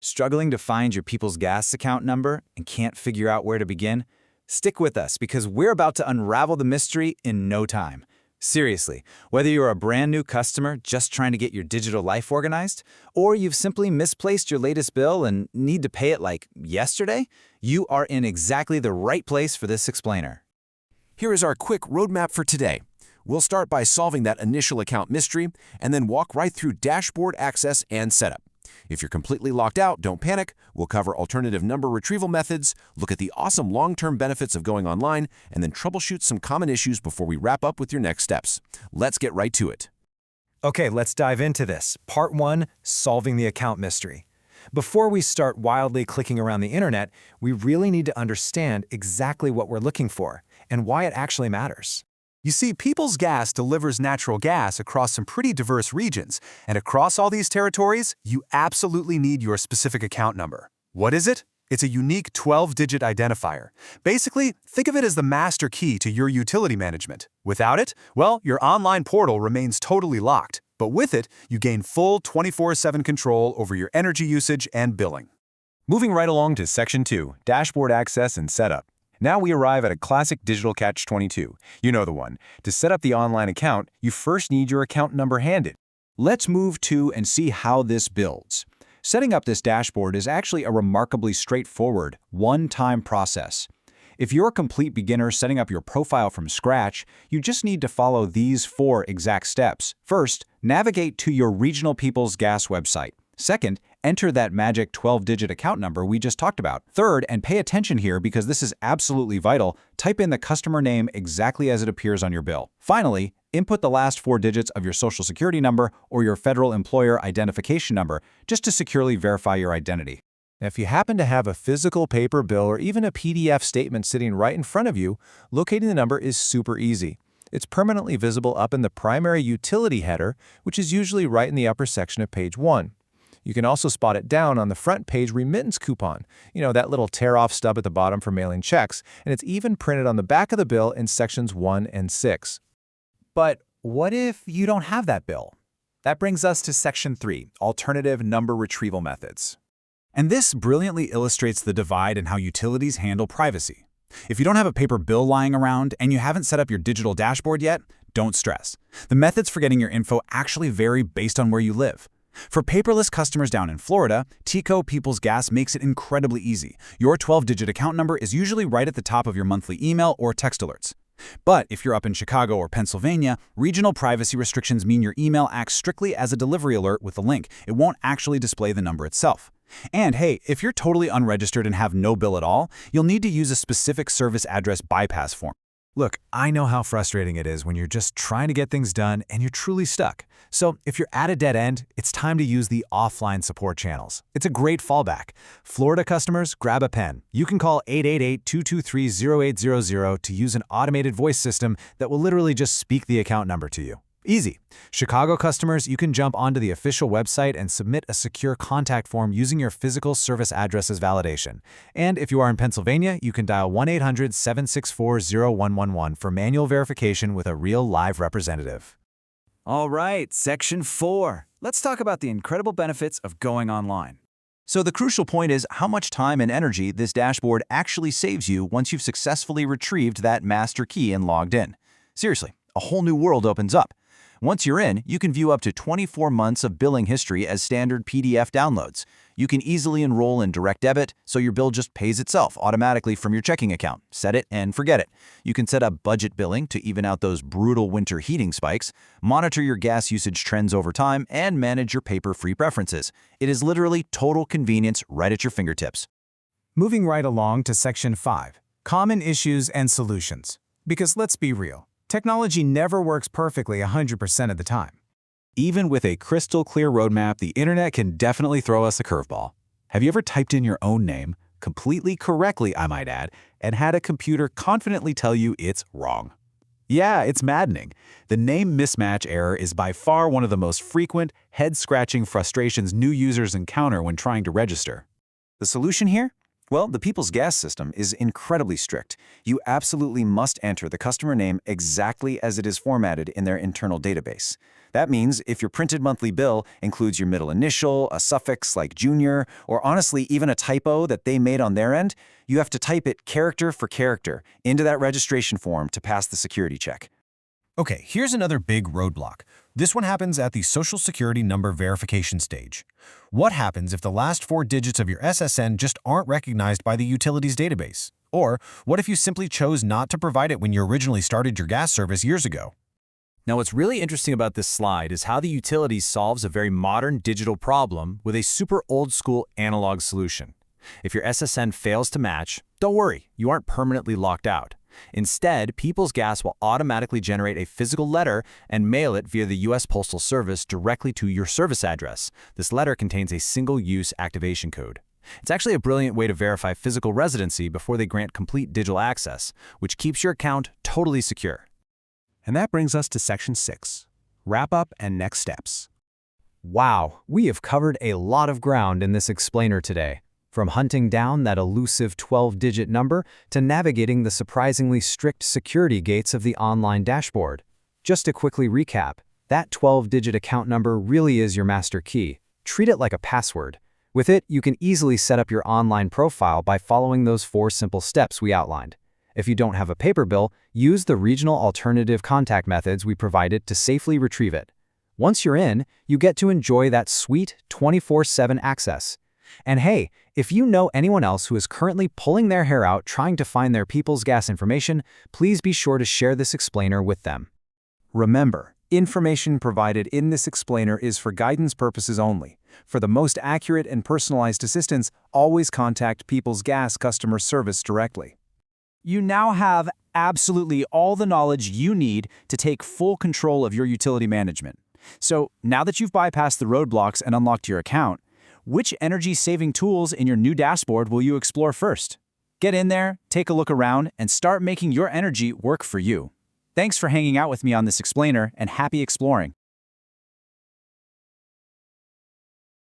Struggling to find your People's Gas account number and can't figure out where to begin? Stick with us because we're about to unravel the mystery in no time. Seriously, whether you're a brand new customer just trying to get your digital life organized, or you've simply misplaced your latest bill and need to pay it like yesterday, you are in exactly the right place for this explainer. Here is our quick roadmap for today. We'll start by solving that initial account mystery and then walk right through dashboard access and setup. If you're completely locked out, don't panic. We'll cover alternative number retrieval methods, look at the awesome long-term benefits of going online, and then troubleshoot some common issues before we wrap up with your next steps. Let's get right to it. Okay, let's dive into this. Part 1, solving the account mystery. Before we start wildly clicking around the internet, we really need to understand exactly what we're looking for and why it actually matters. You see, People's Gas delivers natural gas across some pretty diverse regions, and across all these territories, you absolutely need your specific account number. What is it? It's a unique 12-digit identifier. Basically, think of it as the master key to your utility management. Without it, well, your online portal remains totally locked, but with it, you gain full 24/7 control over your energy usage and billing. Moving right along to Section 2, Dashboard Access and Setup. Now we arrive at a classic digital catch-22. You know the one. To set up the online account, you first need your account number handed. Let's move to and see how this builds. Setting up this dashboard is actually a remarkably straightforward, one-time process. If you're a complete beginner setting up your profile from scratch, you just need to follow these 4 exact steps. First, navigate to your regional People's Gas website. Second, enter that magic 12-digit account number we just talked about. Third, and pay attention here because this is absolutely vital, type in the customer name exactly as it appears on your bill. Finally, input the last 4 digits of your Social Security number or your federal employer identification number just to securely verify your identity. If you happen to have a physical paper bill or even a PDF statement sitting right in front of you, locating the number is super easy. It's permanently visible up in the primary utility header, which is usually right in the upper section of page 1. You can also spot it down on the front page remittance coupon, that little tear-off stub at the bottom for mailing checks, and it's even printed on the back of the bill in sections 1 and 6. But what if you don't have that bill? That brings us to Section 3, Alternative Number Retrieval Methods. And this brilliantly illustrates the divide in how utilities handle privacy. If you don't have a paper bill lying around and you haven't set up your digital dashboard yet, don't stress. The methods for getting your info actually vary based on where you live. For paperless customers down in Florida, TECO People's Gas makes it incredibly easy. Your 12-digit account number is usually right at the top of your monthly email or text alerts. But if you're up in Chicago or Pennsylvania, regional privacy restrictions mean your email acts strictly as a delivery alert with a link. It won't actually display the number itself. And hey, if you're totally unregistered and have no bill at all, you'll need to use a specific service address bypass form. Look, I know how frustrating it is when you're just trying to get things done and you're truly stuck. So if you're at a dead end, it's time to use the offline support channels. It's a great fallback. Florida customers, grab a pen. You can call 888-223-0800 to use an automated voice system that will literally just speak the account number to you. Easy. Chicago customers, you can jump onto the official website and submit a secure contact form using your physical service address as validation. And if you are in Pennsylvania, you can dial 1-800-764-0111 for manual verification with a real live representative. All right, Section 4. Let's talk about the incredible benefits of going online. So the crucial point is how much time and energy this dashboard actually saves you once you've successfully retrieved that master key and logged in. Seriously, a whole new world opens up. Once you're in, you can view up to 24 months of billing history as standard PDF downloads. You can easily enroll in direct debit, so your bill just pays itself automatically from your checking account. Set it and forget it. You can set up budget billing to even out those brutal winter heating spikes, monitor your gas usage trends over time, and manage your paper-free preferences. It is literally total convenience right at your fingertips. Moving right along to Section 5, Common Issues and Solutions. Because let's be real, technology never works perfectly 100% of the time. Even with a crystal clear roadmap, the internet can definitely throw us a curveball. Have you ever typed in your own name, completely correctly I might add, and had a computer confidently tell you it's wrong? Yeah, it's maddening. The name mismatch error is by far one of the most frequent, head-scratching frustrations new users encounter when trying to register. The solution here? Well, the People's Gas system is incredibly strict. You absolutely must enter the customer name exactly as it is formatted in their internal database. That means if your printed monthly bill includes your middle initial, a suffix like junior, or honestly even a typo that they made on their end, you have to type it character for character into that registration form to pass the security check. Okay, here's another big roadblock. This one happens at the Social Security number verification stage. What happens if the last 4 digits of your SSN just aren't recognized by the utilities database? Or what if you simply chose not to provide it when you originally started your gas service years ago? Now, what's really interesting about this slide is how the utility solves a very modern digital problem with a super old-school analog solution. If your SSN fails to match, don't worry, you aren't permanently locked out. Instead, People's Gas will automatically generate a physical letter and mail it via the U.S. Postal Service directly to your service address. This letter contains a single-use activation code. It's actually a brilliant way to verify physical residency before they grant complete digital access, which keeps your account totally secure. And that brings us to Section 6, Wrap Up and Next Steps. Wow, we have covered a lot of ground in this explainer today. From hunting down that elusive 12-digit number to navigating the surprisingly strict security gates of the online dashboard. Just to quickly recap, that 12-digit account number really is your master key. Treat it like a password. With it, you can easily set up your online profile by following those 4 simple steps we outlined. If you don't have a paper bill, use the regional alternative contact methods we provided to safely retrieve it. Once you're in, you get to enjoy that sweet 24/7 access. And hey, if you know anyone else who is currently pulling their hair out trying to find their People's Gas information, please be sure to share this explainer with them. Remember, information provided in this explainer is for guidance purposes only. For the most accurate and personalized assistance, always contact People's Gas customer service directly. You now have absolutely all the knowledge you need to take full control of your utility management. So now that you've bypassed the roadblocks and unlocked your account, which energy-saving tools in your new dashboard will you explore first? Get in there, take a look around, and start making your energy work for you. Thanks for hanging out with me on this explainer, and happy exploring.